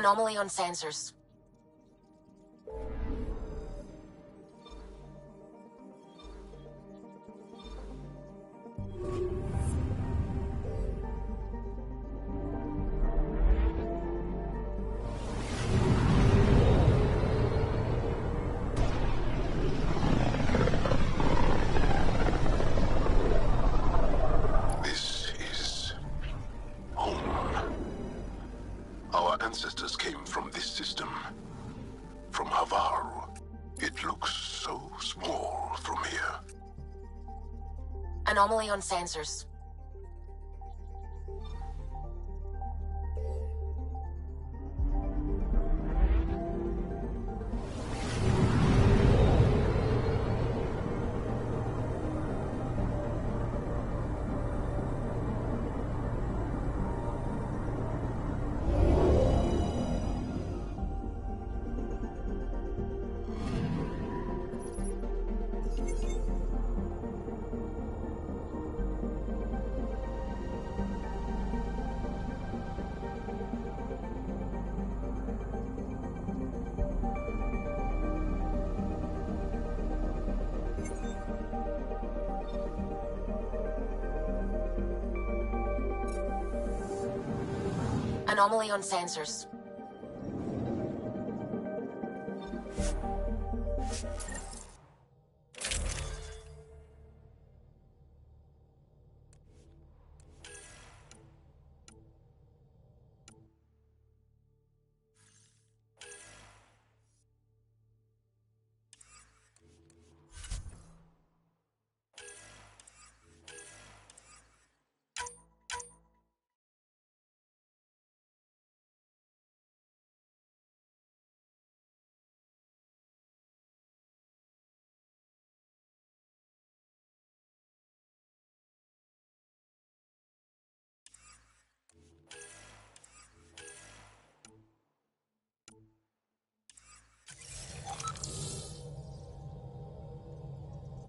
Anomaly on sensors. This is home. Our ancestors came from this system, from Havaru. It looks so small from here. Anomaly on sensors. Anomaly on sensors.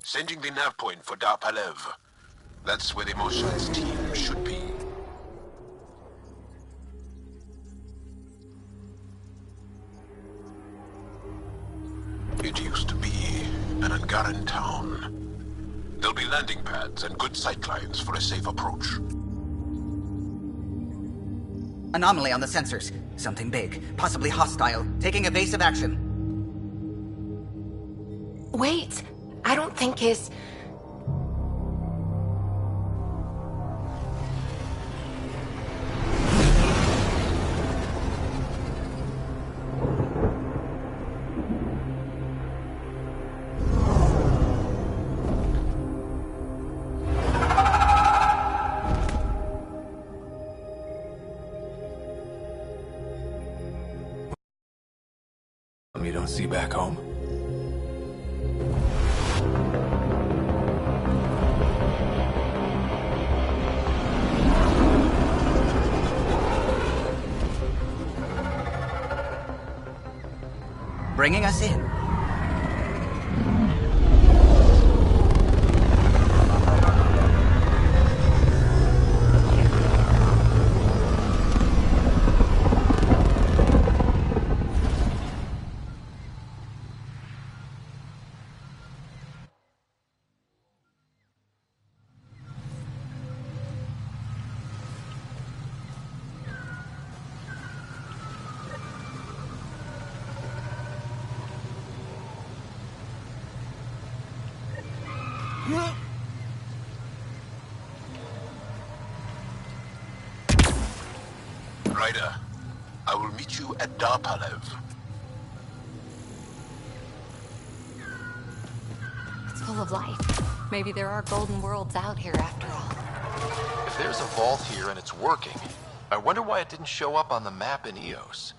Sending the nav point for Darpalev. That's where the Mosha's team should be. It used to be an Angaran town. There'll be landing pads and good sightlines for a safe approach. Anomaly on the sensors. Something big, possibly hostile, taking evasive action. Wait, I don't think his... You don't see back home? Bringing us in. Ryder, I will meet you at Darpalev. It's full of life. Maybe there are golden worlds out here after all. If there's a vault here and it's working, I wonder why it didn't show up on the map in EOS.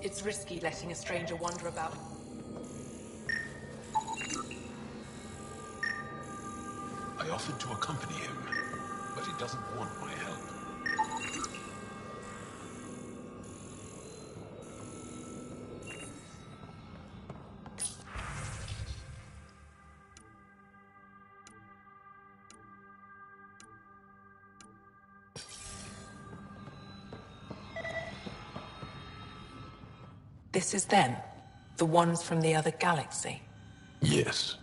It's risky letting a stranger wander about. I offered to accompany him, but he doesn't want my help. This is them, the ones from the other galaxy. Yes.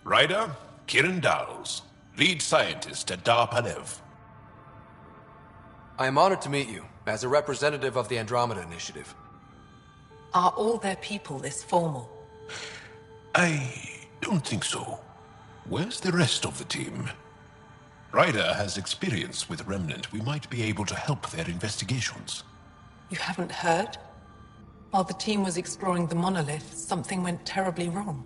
Ryder, Kiran Dowles, lead scientist at DARPANEV. I am honored to meet you, as a representative of the Andromeda Initiative. Are all their people this formal? I don't think so. Where's the rest of the team? Ryder has experience with Remnant. We might be able to help their investigations. You haven't heard? While the team was exploring the monolith, something went terribly wrong.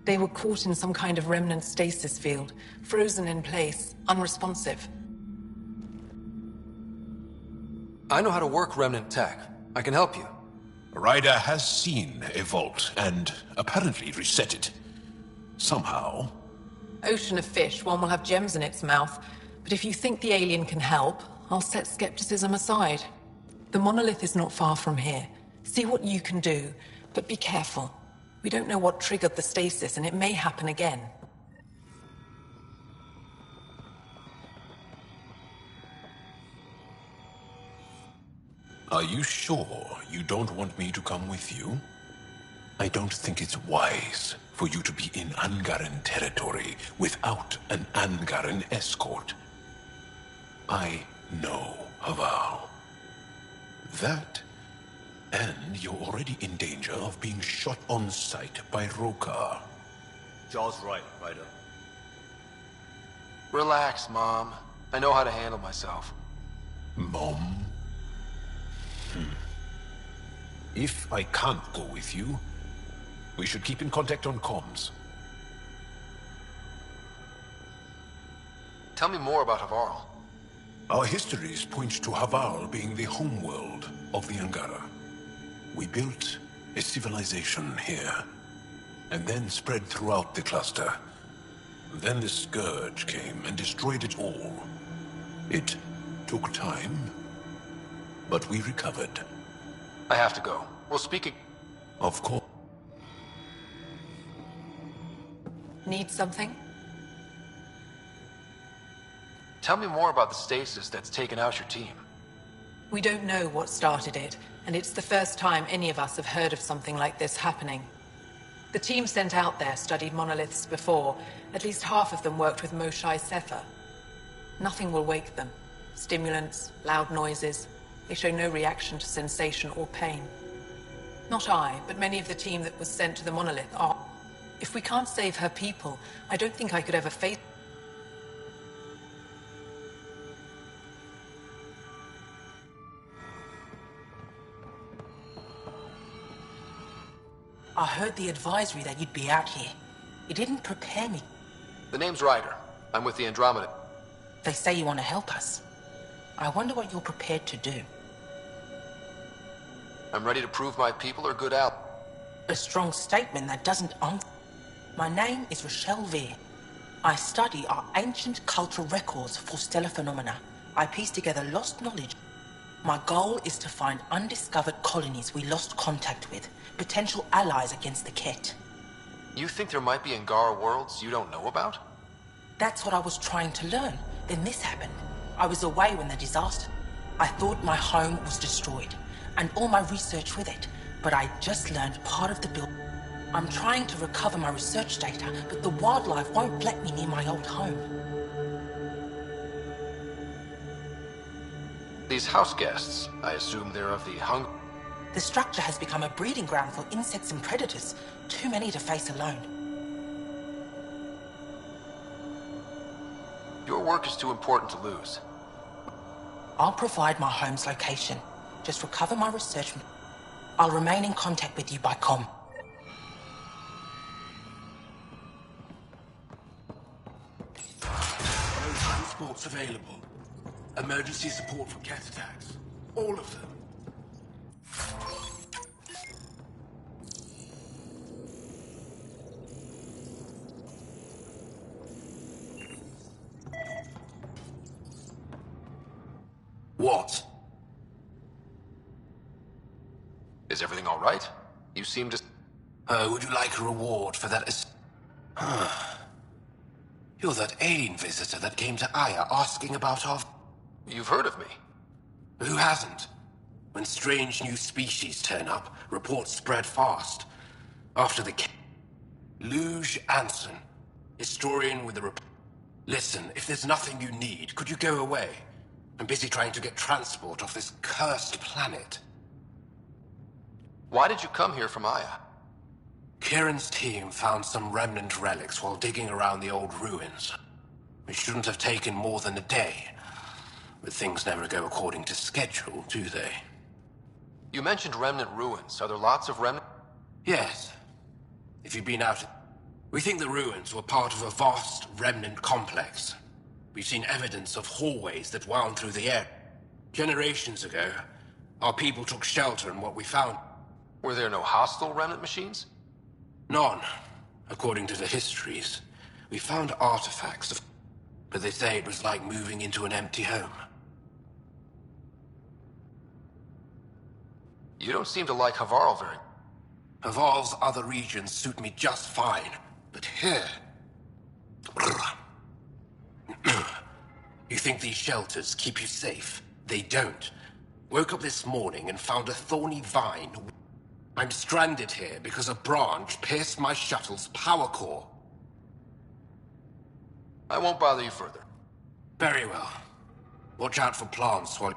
They were caught in some kind of remnant stasis field, frozen in place, unresponsive. I know how to work Remnant tech. I can help you. Ryder has seen a vault and apparently reset it. Somehow. Ocean of fish, one will have gems in its mouth. But if you think the alien can help, I'll set skepticism aside. The monolith is not far from here. See what you can do, but be careful. We don't know what triggered the stasis, and it may happen again. Are you sure you don't want me to come with you? I don't think it's wise for you to be in Angaran territory without an Angaran escort. I know Haval. That, and you're already in danger of being shot on sight by Rokar. Jaw's right, Ryder. Relax, Mom. I know how to handle myself. Mom? If I can't go with you, we should keep in contact on comms. Tell me more about Havarl. Our histories point to Havarl being the homeworld of the Angara. We built a civilization here, and then spread throughout the cluster. Then the Scourge came and destroyed it all. It took time, but we recovered. I have to go. We'll speak. Of course. Need something? Tell me more about the stasis that's taken out your team. We don't know what started it, and it's the first time any of us have heard of something like this happening. The team sent out there studied monoliths before. At least half of them worked with Moshae Sefer. Nothing will wake them. Stimulants, loud noises. They show no reaction to sensation or pain. Not I, but many of the team that was sent to the monolith are. If we can't save her people, I don't think I could ever face. I heard the advisory that you'd be out here. It didn't prepare me. The name's Ryder. I'm with the Andromeda. They say you want to help us. I wonder what you're prepared to do. I'm ready to prove my people are good out. A strong statement that doesn't answer. My name is Rochelle Veer. I study our ancient cultural records for stellar phenomena. I piece together lost knowledge. My goal is to find undiscovered colonies we lost contact with, potential allies against the Ket. You think there might be Angara worlds you don't know about? That's what I was trying to learn. Then this happened. I was away when the disaster. I thought my home was destroyed, and all my research with it, but I just learned part of the build. I'm trying to recover my research data, but the wildlife won't let me near my old home. These house guests, I assume they're of the The structure has become a breeding ground for insects and predators, too many to face alone. Your work is too important to lose. I'll provide my home's location. Just recover my research. I'll remain in contact with you by comm. No transports available. Emergency support for cat attacks. All of them. What? Is everything all right? You seem to... Would you like a reward for that? You're that alien visitor that came to Aya asking about our... You've heard of me. Who hasn't? When strange new species turn up, reports spread fast. After the... Luge Anson, historian with the... Listen, if there's nothing you need, could you go away? I'm busy trying to get transport off this cursed planet. Why did you come here from Aya? Kieran's team found some remnant relics while digging around the old ruins. It shouldn't have taken more than a day. But things never go according to schedule, do they? You mentioned remnant ruins. Are there lots of remnant... Yes. If you've been out... We think the ruins were part of a vast remnant complex. We've seen evidence of hallways that wound through the air. Generations ago, our people took shelter in what we found. Were there no hostile remnant machines? None. According to the histories, we found artifacts of... But they say it was like moving into an empty home. You don't seem to like Havarl very... Havarl's other regions suit me just fine. But here... You think these shelters keep you safe? They don't. Woke up this morning and found a thorny vine. I'm stranded here because a branch pierced my shuttle's power core. I won't bother you further. Very well. Watch out for plants while...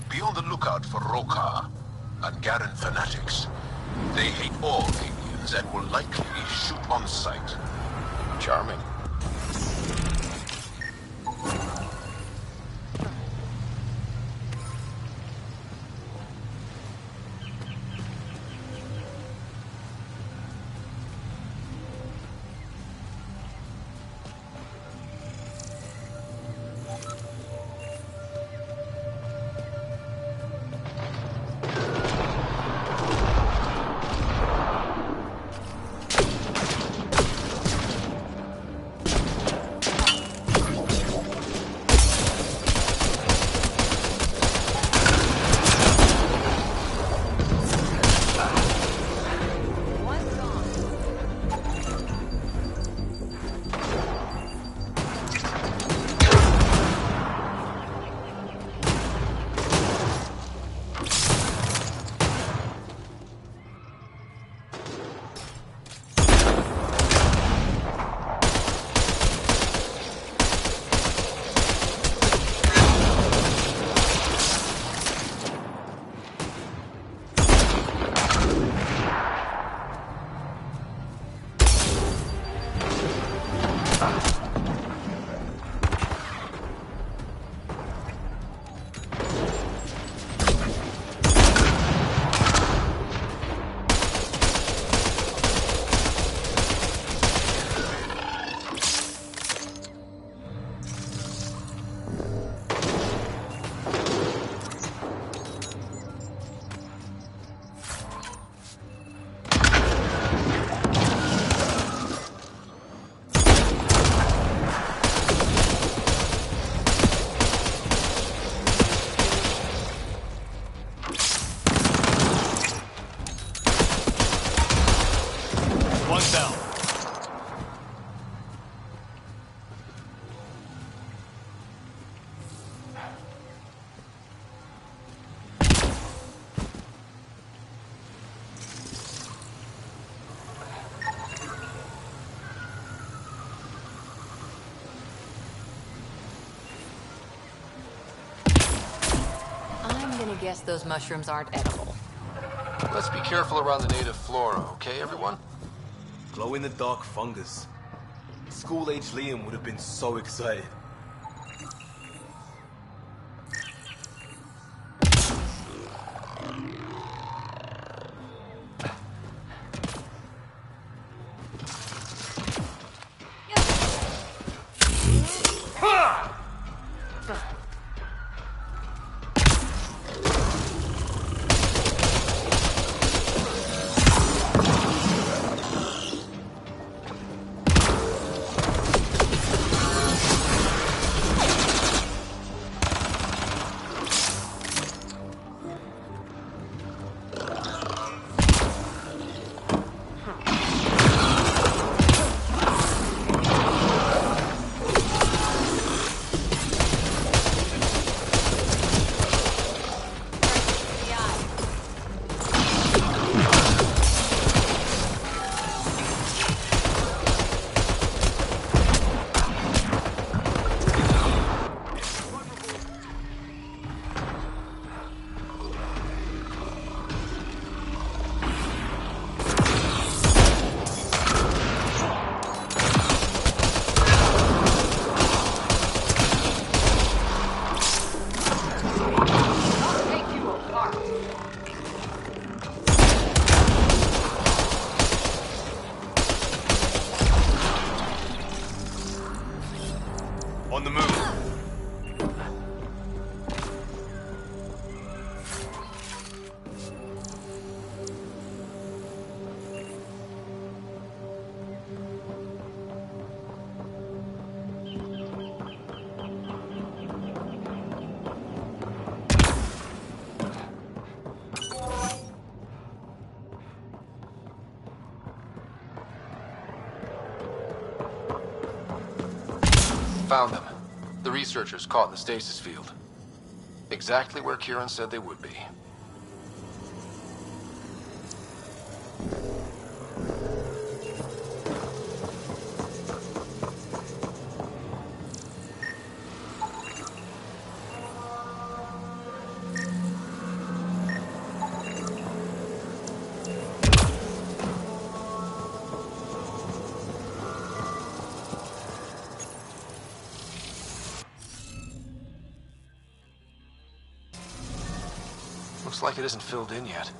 Be on the lookout for Roka and Garen fanatics. They hate all aliens and will likely shoot on sight. Charming. One down. I'm gonna guess those mushrooms aren't edible. Let's be careful around the native flora, okay, everyone? Glow-in-the-dark fungus. School-age Liam would have been so excited. On the move. Found them. The researchers caught in the stasis field. Exactly where Kieran said they would be. Looks like it isn't filled in yet.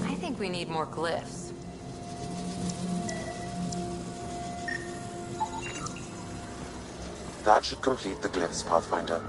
I think we need more glyphs. That should complete the glyphs, Pathfinder.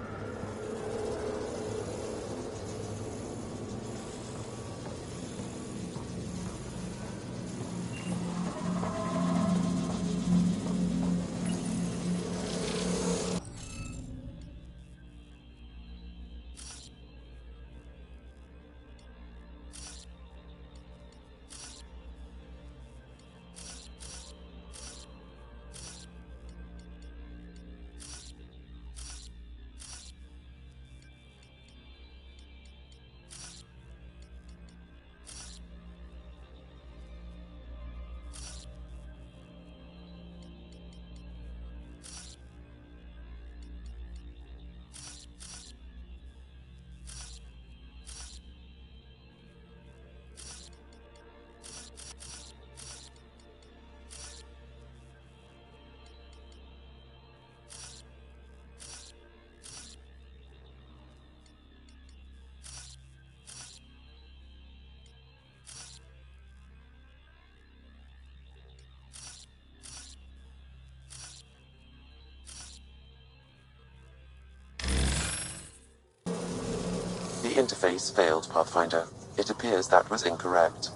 interface failed, Pathfinder. It appears that was incorrect.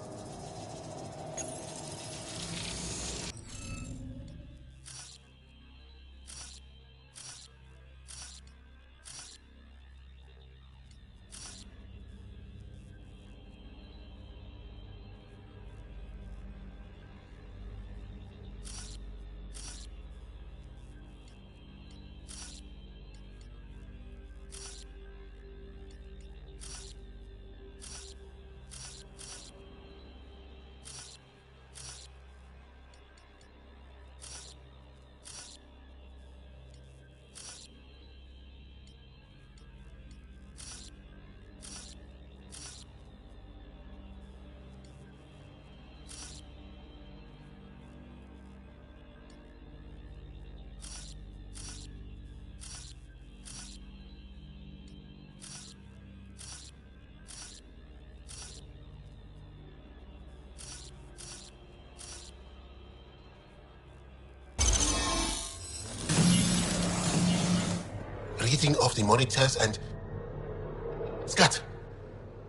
Reading of the monitors and...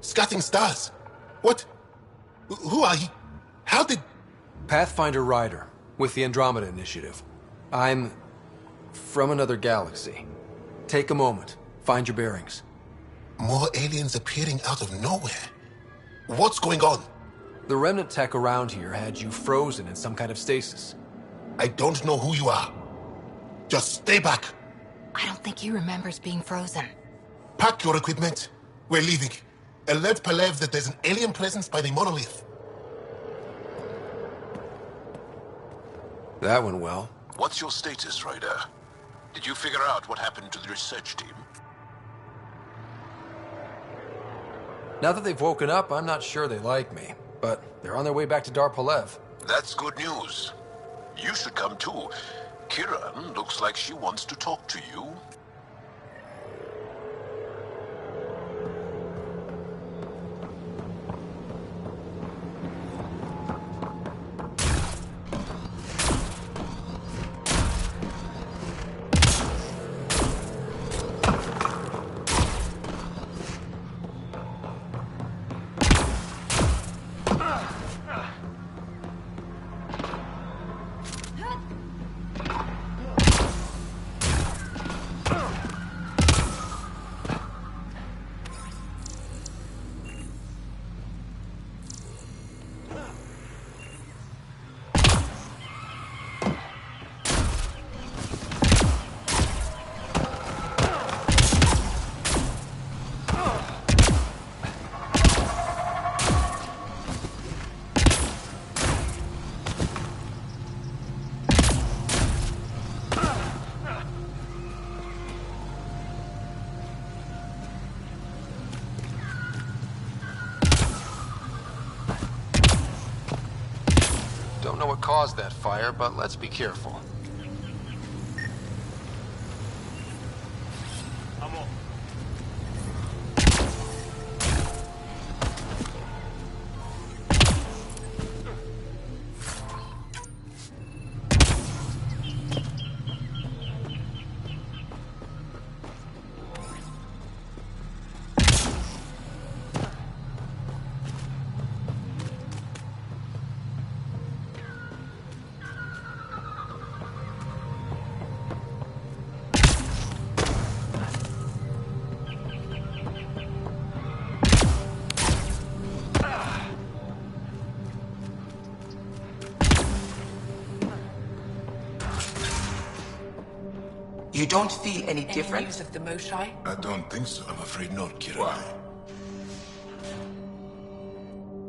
Scatting stars! What? Who are you? How did... Pathfinder Ryder, with the Andromeda Initiative. I'm... from another galaxy. Take a moment. Find your bearings. More aliens appearing out of nowhere. What's going on? The remnant tech around here had you frozen in some kind of stasis. I don't know who you are. Just stay back. I don't think he remembers being frozen. Pack your equipment. We're leaving. Alert Palev that there's an alien presence by the monolith. That went well. What's your status, Ryder? Did you figure out what happened to the research team? Now that they've woken up, I'm not sure they like me. But they're on their way back to Dar Palev. That's good news. You should come too. Kiran looks like she wants to talk to you. Don't know what caused that fire, but let's be careful. You don't feel any Any different? news of the Moshai? I don't think so. I'm afraid not, Kiran. Why?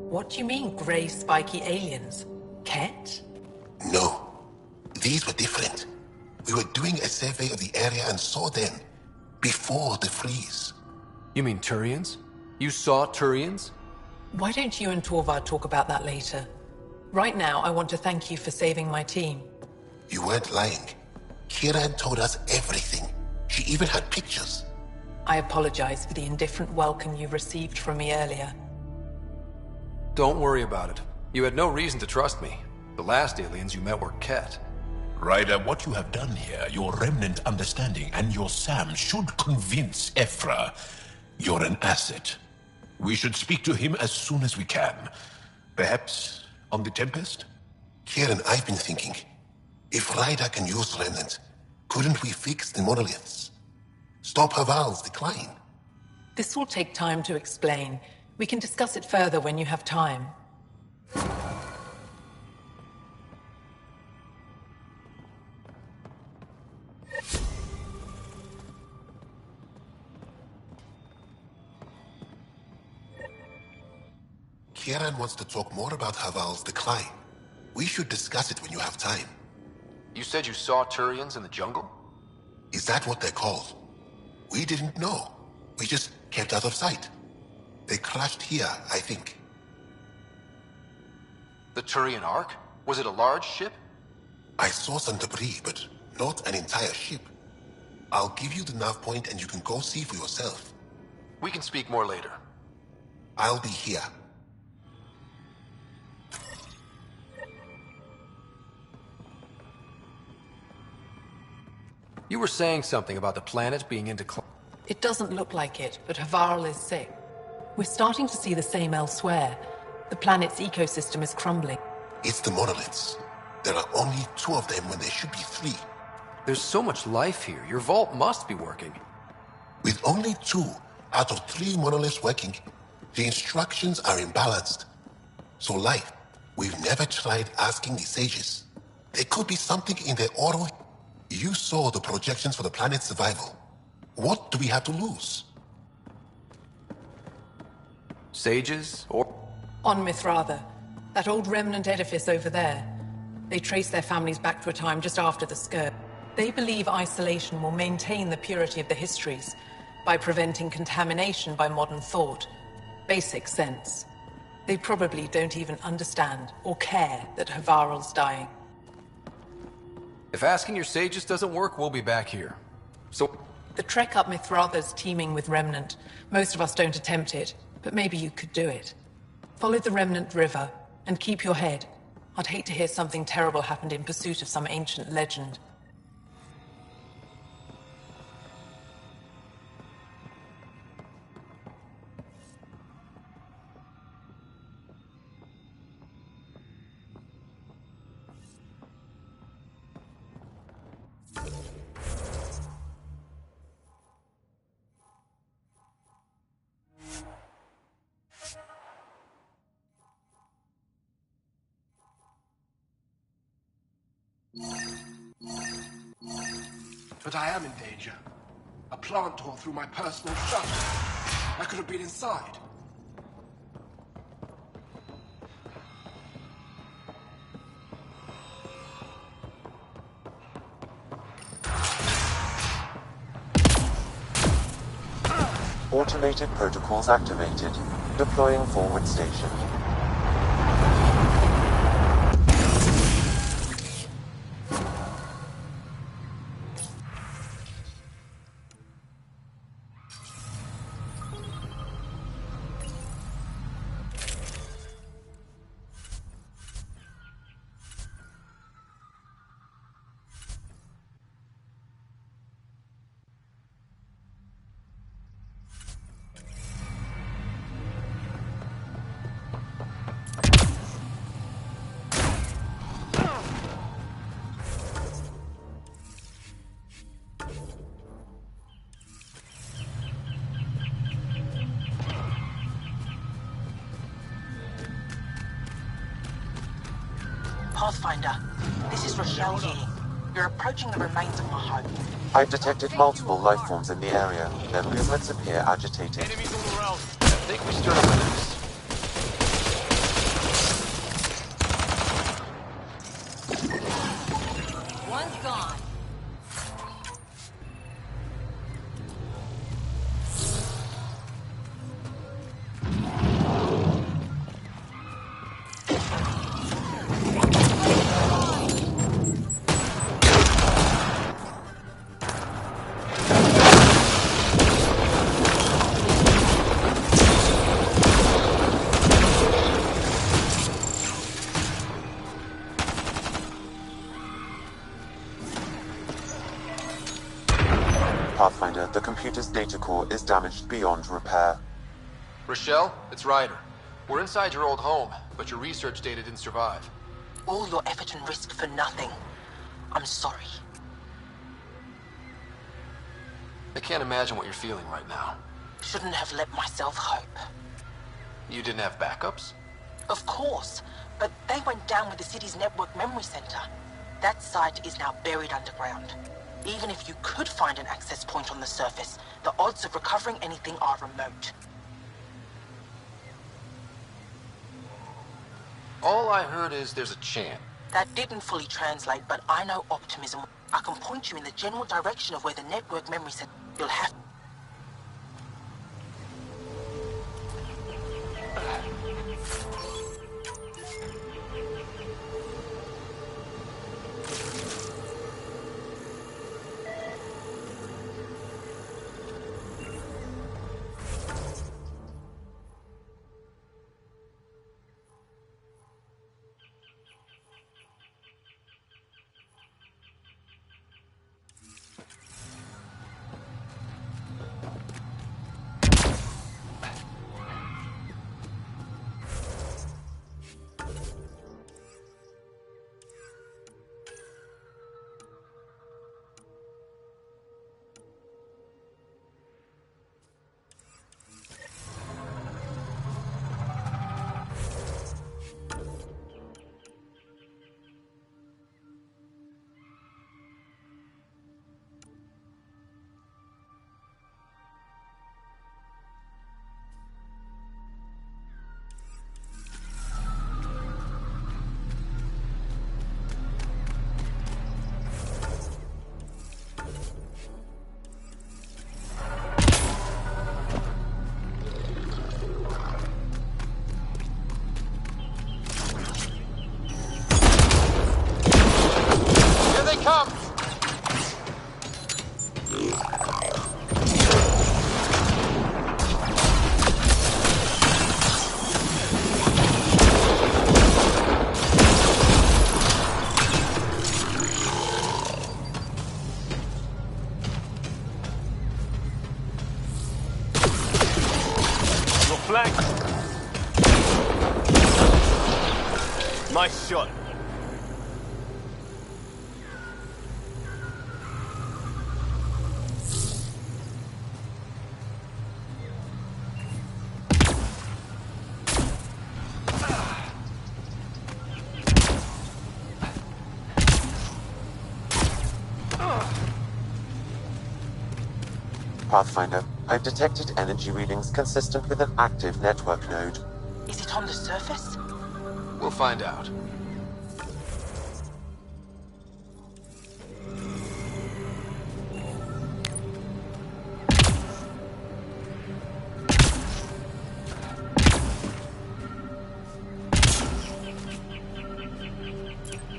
What do you mean, grey spiky aliens? Ket? No. These were different. We were doing a survey of the area and saw them. Before the freeze. You mean Turians? You saw Turians? Why don't you and Torvald talk about that later? Right now, I want to thank you for saving my team. You weren't lying. Kiran told us everything. She even had pictures. I apologize for the indifferent welcome you received from me earlier. Don't worry about it. You had no reason to trust me. The last aliens you met were Ket. Ryder, what you have done here, your remnant understanding and your Sam should convince Ephra. You're an asset. We should speak to him as soon as we can. Perhaps on the Tempest? Kieran, I've been thinking. If Ryder can use Remnant, couldn't we fix the monoliths? Stop Haval's decline? This will take time to explain. We can discuss it further when you have time. Kieran wants to talk more about Haval's decline. We should discuss it when you have time. You said you saw Turians in the jungle? Is that what they're called? We didn't know. We just kept out of sight. They crashed here, I think. The Turian Ark? Was it a large ship? I saw some debris, but not an entire ship. I'll give you the nav point and you can go see for yourself. We can speak more later. I'll be here. You were saying something about the planet being in decline. It doesn't look like it, but Havarl is sick. We're starting to see the same elsewhere. The planet's ecosystem is crumbling. It's the monoliths. There are only 2 of them when there should be 3. There's so much life here. Your vault must be working. With only 2 out of 3 monoliths working, the instructions are imbalanced. So life, we've never tried asking the sages. There could be something in their auto. You saw the projections for the planet's survival. What do we have to lose? Sages, or... On Mithratha, that old remnant edifice over there. They trace their families back to a time just after the Scourge. They believe isolation will maintain the purity of the histories by preventing contamination by modern thought. Basic sense. They probably don't even understand or care that Havarl's dying. If asking your sages doesn't work, we'll be back here. So... The trek up Mithratha's teeming with Remnant. Most of us don't attempt it, but maybe you could do it. Follow the Remnant River, and keep your head. I'd hate to hear something terrible happened in pursuit of some ancient legend. But I am in danger. A plant tore through my personal shutter. I could have been inside. Automated protocols activated. Deploying forward station. Pathfinder, this is Rochelle here. You're approaching the remains of my home. I've detected multiple life forms in the area. Their movements appear agitated. Enemies all around. I think we stirred up a noose. One's gone. Pathfinder, the computer's data core is damaged beyond repair. Rochelle, it's Ryder. We're inside your old home, but your research data didn't survive. All your effort and risk for nothing. I'm sorry. I can't imagine what you're feeling right now. Shouldn't have let myself hope. You didn't have backups? Of course, but they went down with the city's network memory center. That site is now buried underground. Even if you could find an access point on the surface, the odds of recovering anything are remote. All I heard is there's a chant. That didn't fully translate, but I know optimism. I can point you in the general direction of where the network memory center. You'll have. Nice shot. Pathfinder, I've detected energy readings consistent with an active network node. Is it on the surface? We'll find out.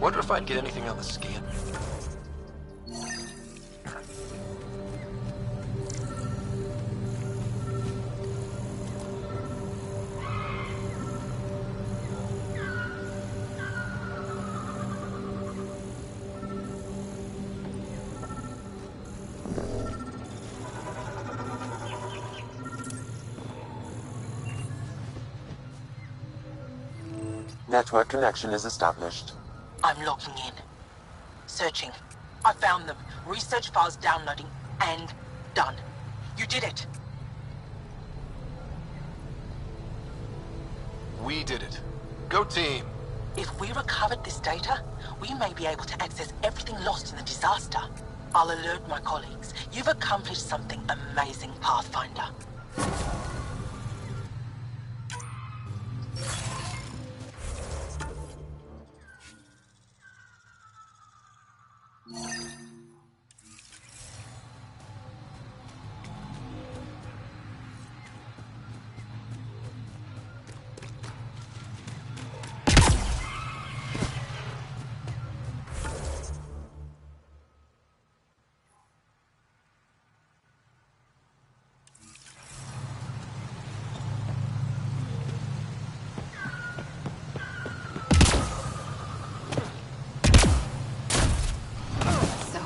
Wonder if I'd get anything on the scan. Network connection is established. I'm logging in. Searching. I found them. Research files downloading and done. You did it. We did it. Go team. If we recovered this data, we may be able to access everything lost in the disaster. I'll alert my colleagues. You've accomplished something amazing, Pathfinder.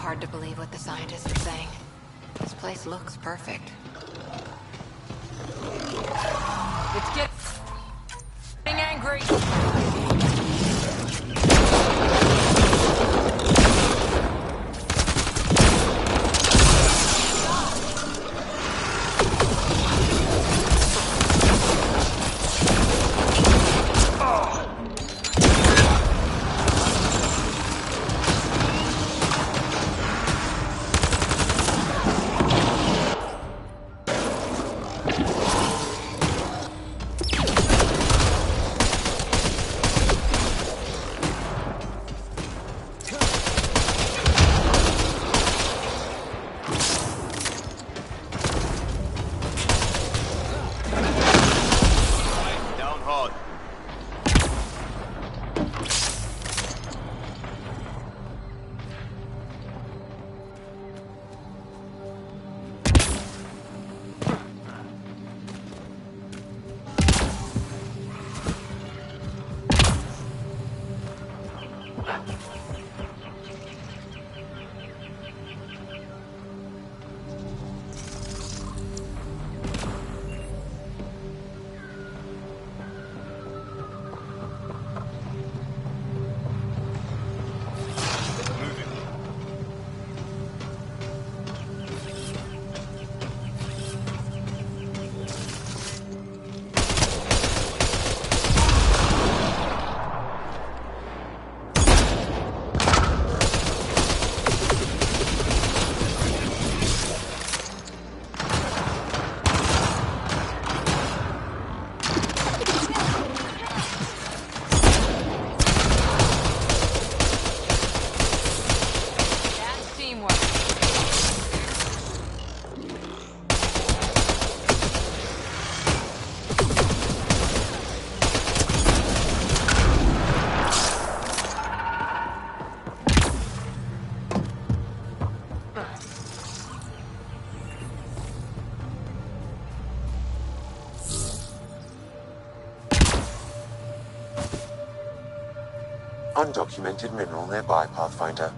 Hard to believe what the scientists are saying. This place looks perfect. It's getting angry. Down hard. That's teamwork. Undocumented mineral nearby, Pathfinder.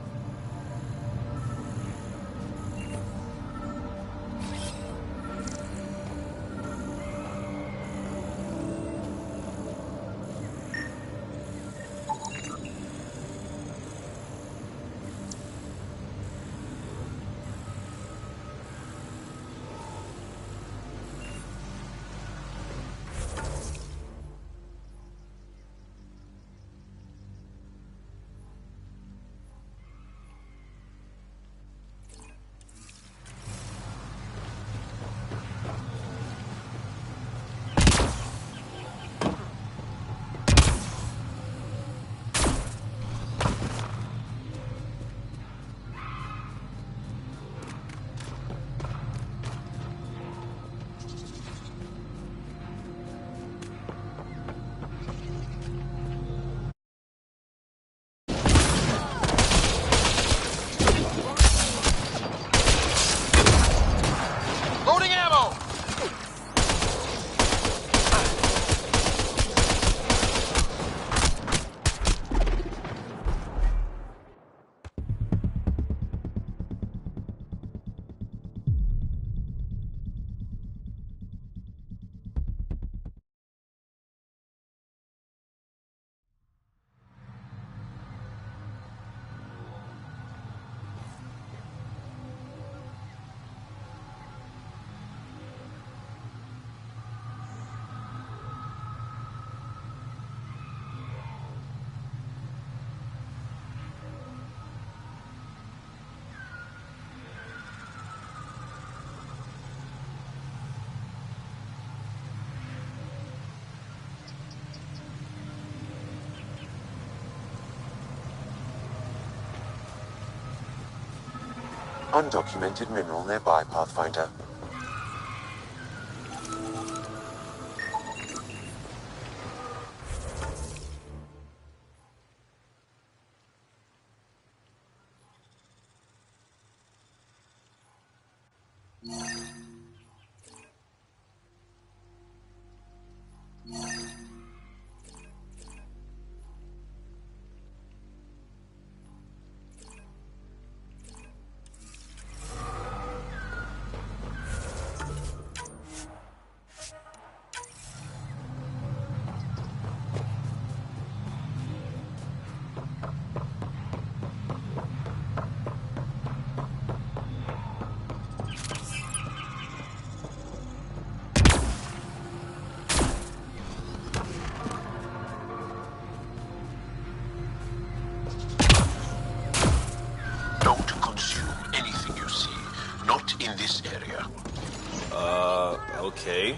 Loading ammo! Undocumented mineral nearby, Pathfinder. in this area. Okay.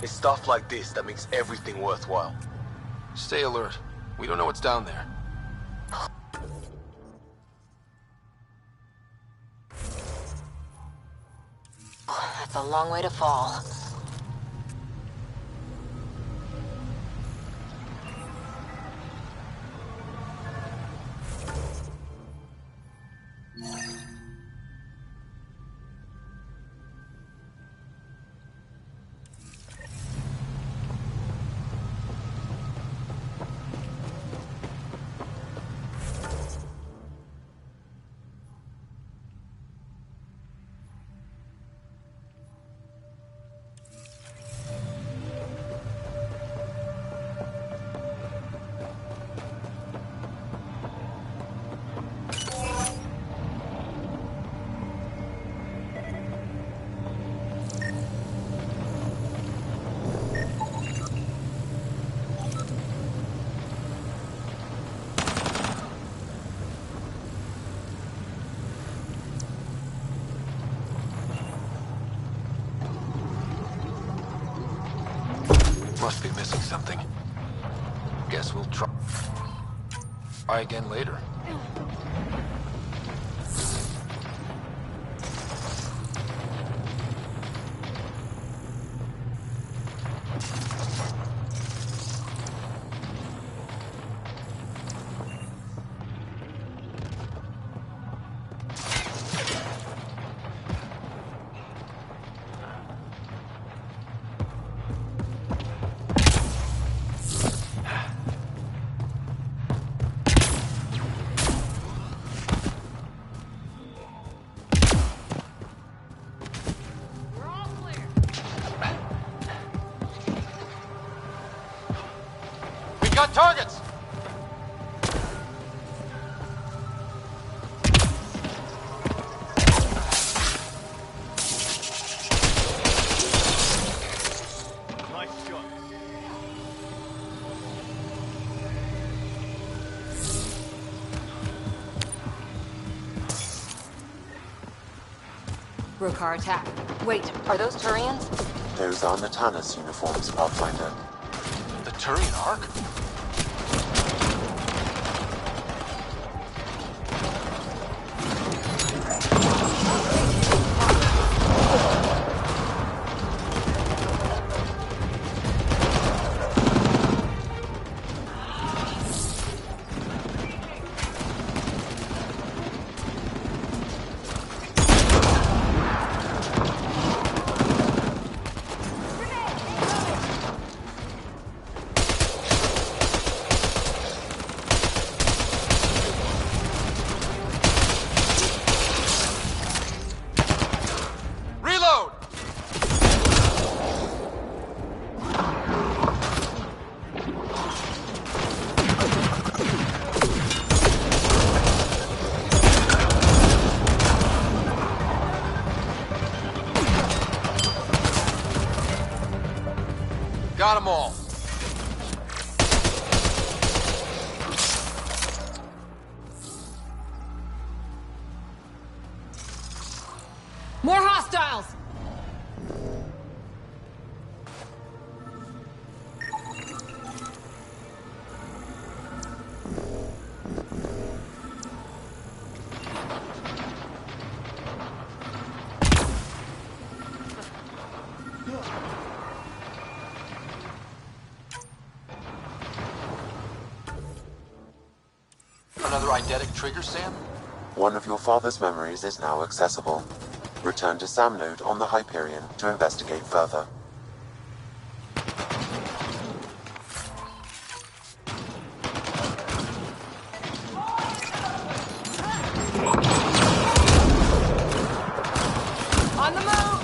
It's stuff like this that makes everything worthwhile. Stay alert. We don't know what's down there. That's a long way to fall. Must be missing something. Guess we'll try again later. Got targets! Nice shot. Rokar attack. Wait, are those Turians? Those are Natana's uniforms, Pathfinder. The Turian Ark? Got them all. More hostiles! another eidetic trigger, Sam? One of your father's memories is now accessible. Return to Sam Node on the Hyperion to investigate further. On the move!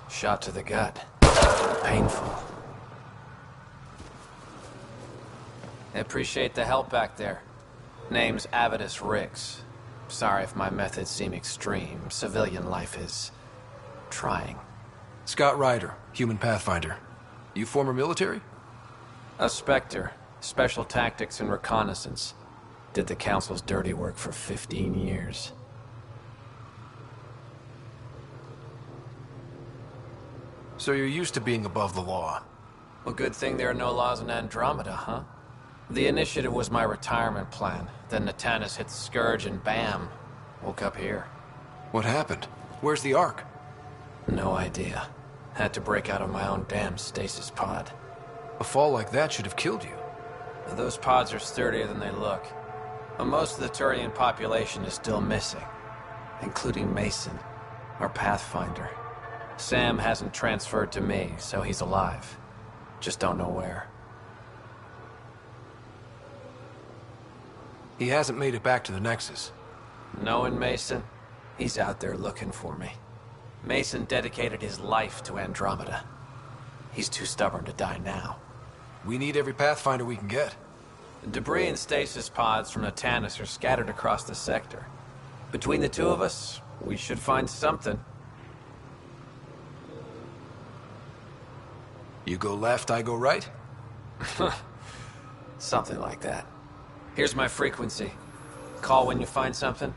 Shot to the gut. Painful. I appreciate the help back there. Name's Avidus Rix. Sorry if my methods seem extreme. Civilian life is trying. Scott Ryder, human pathfinder. You former military? A Spectre. Special tactics and reconnaissance. Did the Council's dirty work for 15 years. So you're used to being above the law. Well, good thing there are no laws in Andromeda, huh? The initiative was my retirement plan. Then Natanus hit the Scourge and bam, woke up here. What happened? Where's the Ark? No idea. Had to break out of my own damn stasis pod. A fall like that should have killed you. Those pods are sturdier than they look. But most of the Turian population is still missing, including Mason, our Pathfinder. Sam hasn't transferred to me, so he's alive. Just don't know where. He hasn't made it back to the Nexus. Knowing Mason, he's out there looking for me. Mason dedicated his life to Andromeda. He's too stubborn to die now. We need every Pathfinder we can get. Debris and stasis pods from Natanus are scattered across the sector. Between the two of us, we should find something. You go left, I go right? Something like that. Here's my frequency. Call when you find something.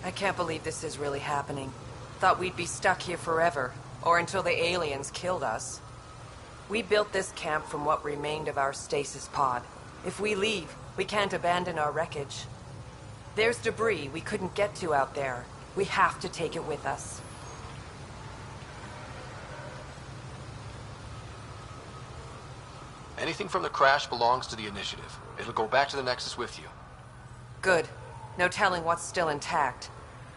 I can't believe this is really happening. Thought we'd be stuck here forever, or until the aliens killed us. We built this camp from what remained of our stasis pod. If we leave, we can't abandon our wreckage. There's debris we couldn't get to out there. We have to take it with us. Anything from the crash belongs to the Initiative. It'll go back to the Nexus with you. Good. No telling what's still intact.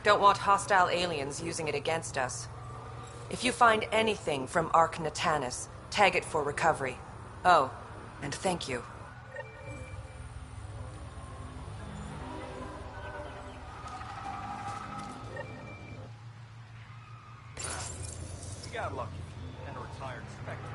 Don't want hostile aliens using it against us. If you find anything from Ark Natanus, tag it for recovery. Oh, and thank you. Got lucky. And a retired Spectre.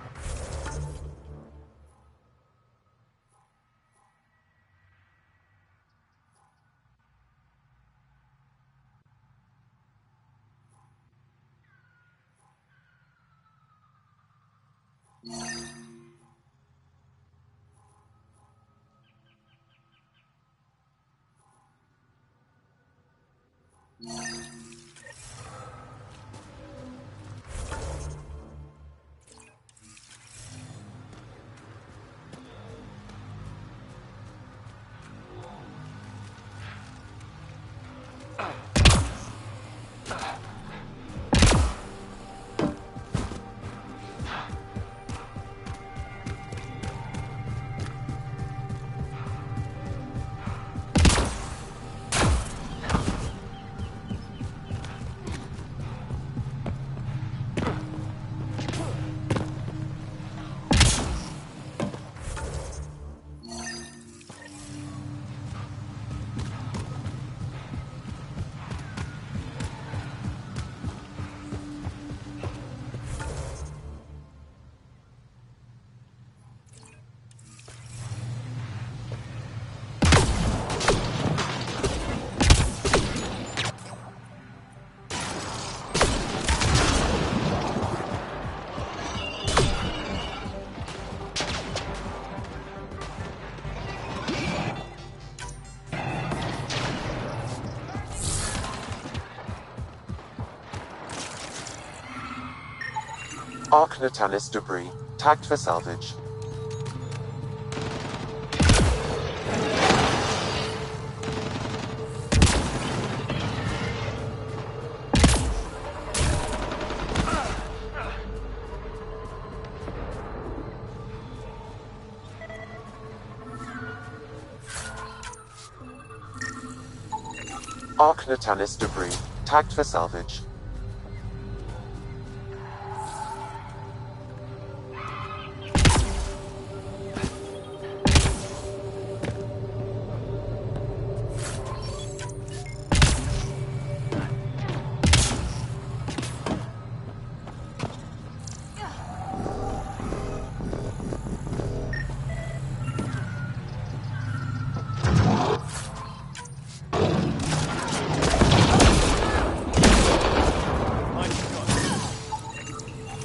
Arc Natalis debris, tagged for salvage. Arc Natalis debris, tagged for salvage.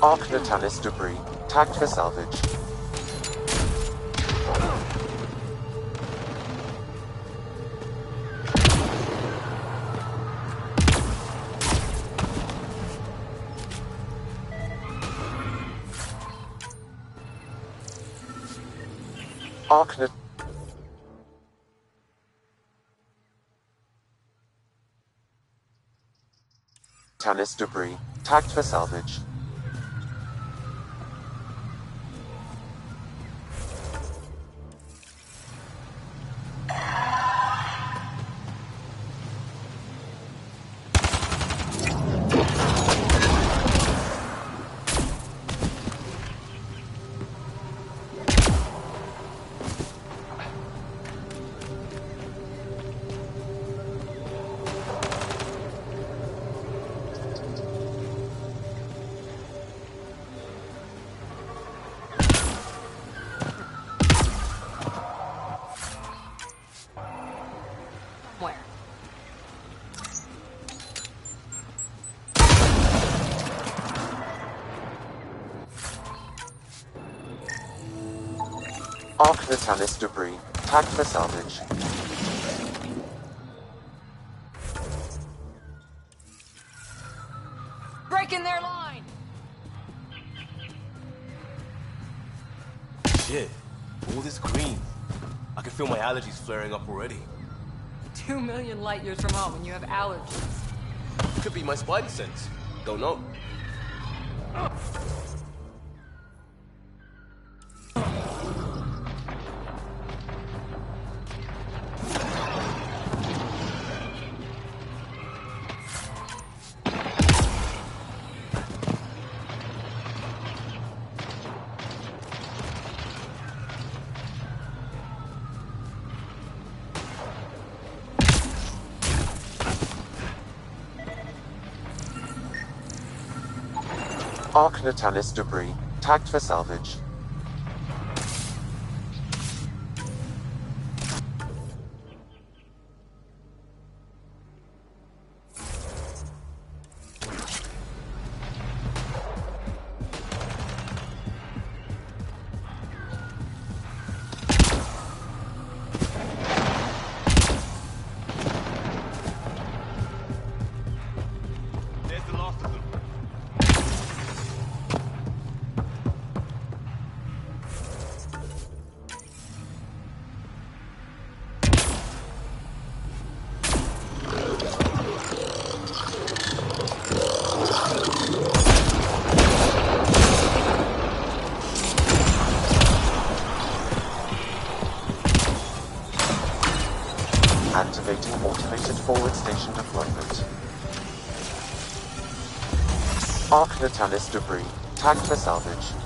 Arc Natalis debris, tagged for salvage. Arc Natalis debris, tagged for salvage. Where? Arc Natalis debris, tagged for salvage. Breaking their line! Shit, all this green. I can feel my allergies flaring up already. 2 million light years from home and you have allergies. Could be my spidey sense. Don't know. Arc Natalis debris, tagged for salvage. There's the last of them. Activating automated forward station deployment. Arc Natalis debris, tagged for salvage.